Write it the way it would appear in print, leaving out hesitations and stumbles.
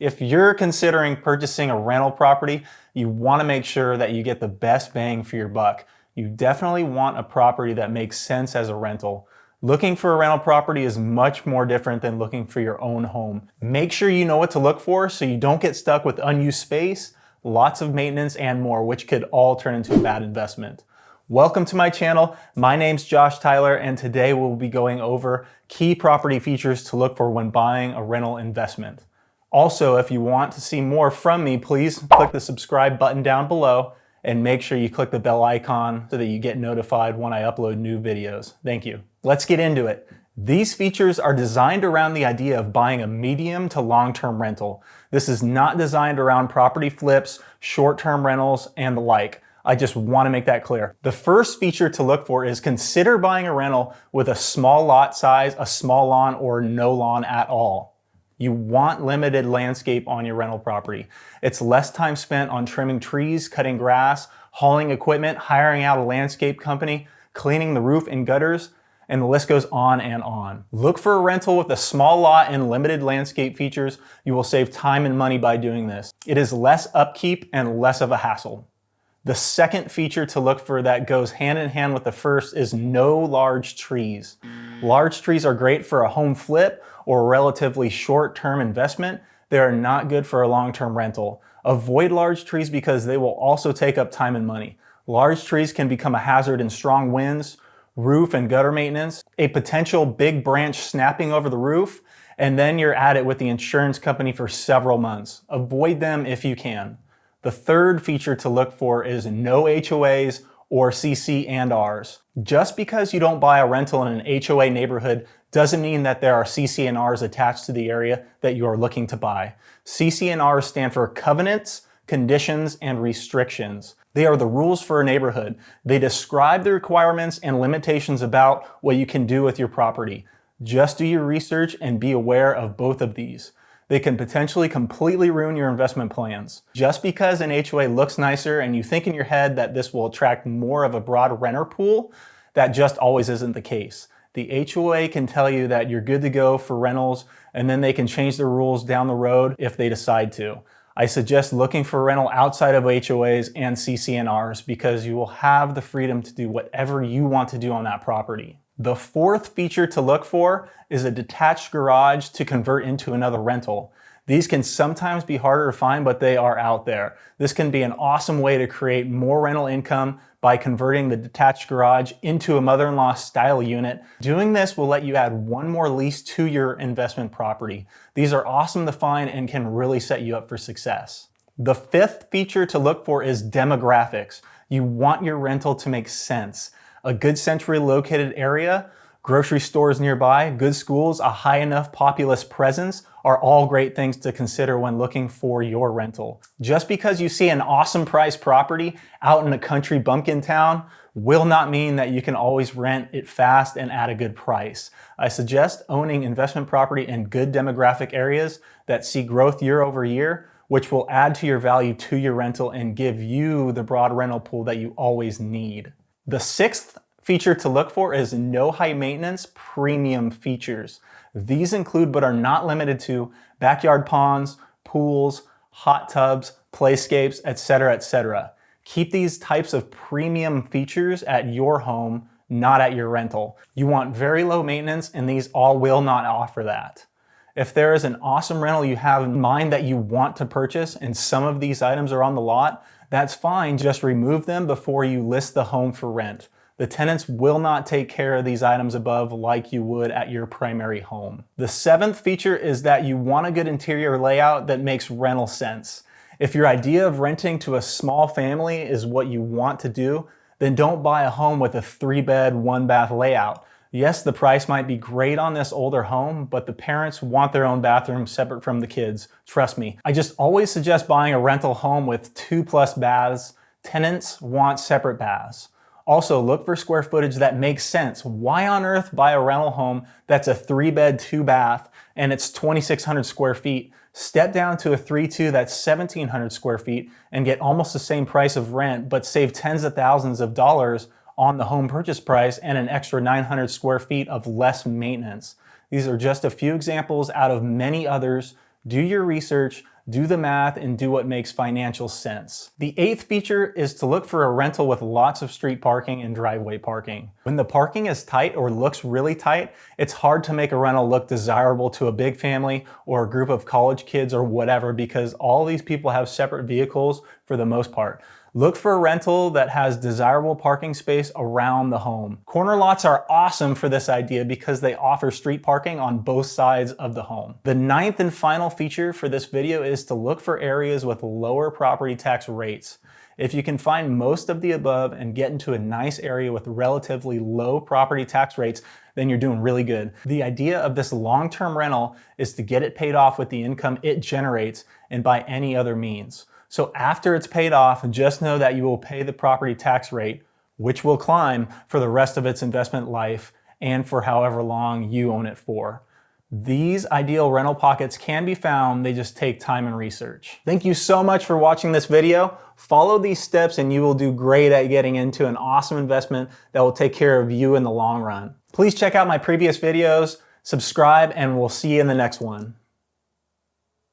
If you're considering purchasing a rental property, you want to make sure that you get the best bang for your buck. You definitely want a property that makes sense as a rental. Looking for a rental property is much more different than looking for your own home. Make sure you know what to look for so you don't get stuck with unused space, lots of maintenance, and more, which could all turn into a bad investment. Welcome to my channel. My name's Josh Tyler, and today we'll be going over key property features to look for when buying a rental investment. Also, if you want to see more from me, please click the subscribe button down below and make sure you click the bell icon so that you get notified when I upload new videos. Thank you. Let's get into it. These features are designed around the idea of buying a medium to long-term rental. This is not designed around property flips, short-term rentals, and the like. I just want to make that clear. The first feature to look for is consider buying a rental with a small lot size, a small lawn, or no lawn at all. You want limited landscape on your rental property. It's less time spent on trimming trees, cutting grass, hauling equipment, hiring out a landscape company, cleaning the roof and gutters, and the list goes on and on. Look for a rental with a small lot and limited landscape features. You will save time and money by doing this. It is less upkeep and less of a hassle. The second feature to look for that goes hand in hand with the first is no large trees. Large trees are great for a home flip or a relatively short-term investment. They are not good for a long-term rental. Avoid large trees because they will also take up time and money. Large trees can become a hazard in strong winds, roof and gutter maintenance, a potential big branch snapping over the roof, and then you're at it with the insurance company for several months. Avoid them if you can. The third feature to look for is no HOAs or CC&Rs. Just because you don't buy a rental in an HOA neighborhood doesn't mean that there are CC&Rs attached to the area that you are looking to buy. CC&Rs stand for covenants, conditions, and restrictions. They are the rules for a neighborhood. They describe the requirements and limitations about what you can do with your property. Just do your research and be aware of both of these. They can potentially completely ruin your investment plans. Just because an HOA looks nicer and you think in your head that this will attract more of a broad renter pool, that just always isn't the case. The HOA can tell you that you're good to go for rentals, and then they can change the rules down the road if they decide to. I suggest looking for a rental outside of HOAs and CC&Rs because you will have the freedom to do whatever you want to do on that property. The fourth feature to look for is a detached garage to convert into another rental. These can sometimes be harder to find, but they are out there. This can be an awesome way to create more rental income by converting the detached garage into a mother-in-law style unit. Doing this will let you add one more lease to your investment property. These are awesome to find and can really set you up for success. The fifth feature to look for is demographics. You want your rental to make sense. A good centrally located area, grocery stores nearby, good schools, a high enough populous presence are all great things to consider when looking for your rental. Just because you see an awesome price property out in a country bumpkin town will not mean that you can always rent it fast and at a good price. I suggest owning investment property in good demographic areas that see growth year over year, which will add to your value to your rental and give you the broad rental pool that you always need. The sixth feature to look for is no high maintenance premium features. These include but are not limited to backyard ponds, pools, hot tubs, playscapes, etc., etc. Keep these types of premium features at your home, not at your rental. You want very low maintenance, and these all will not offer that. If there is an awesome rental you have in mind that you want to purchase and some of these items are on the lot, that's fine. Just remove them before you list the home for rent. The tenants will not take care of these items above like you would at your primary home. The seventh feature is that you want a good interior layout that makes rental sense. If your idea of renting to a small family is what you want to do, then don't buy a home with a 3-bed, 1-bath layout. Yes, the price might be great on this older home, but the parents want their own bathroom separate from the kids. Trust me. I just always suggest buying a rental home with 2+ baths. Tenants want separate baths. Also, look for square footage that makes sense. Why on earth buy a rental home that's a 3-bed, 2-bath and it's 2,600 square feet? Step down to a 3-2 that's 1,700 square feet and get almost the same price of rent, but save tens of thousands of dollars on the home purchase price and an extra 900 square feet of less maintenance. These are just a few examples out of many others Do your research, do the math, and do what makes financial sense. The eighth feature is to look for a rental with lots of street parking and driveway parking. When the parking is tight or looks really tight, it's hard to make a rental look desirable to a big family or a group of college kids or whatever, because all these people have separate vehicles for the most part. Look for a rental that has desirable parking space around the home. Corner lots are awesome for this idea because they offer street parking on both sides of the home. The ninth and final feature for this video is to look for areas with lower property tax rates. If you can find most of the above and get into a nice area with relatively low property tax rates, then you're doing really good. The idea of this long-term rental is to get it paid off with the income it generates and by any other means. So after it's paid off, just know that you will pay the property tax rate, which will climb for the rest of its investment life and for however long you own it for. These ideal rental pockets can be found, they just take time and research. Thank you so much for watching this video. Follow these steps and you will do great at getting into an awesome investment that will take care of you in the long run. Please check out my previous videos, subscribe, and we'll see you in the next one.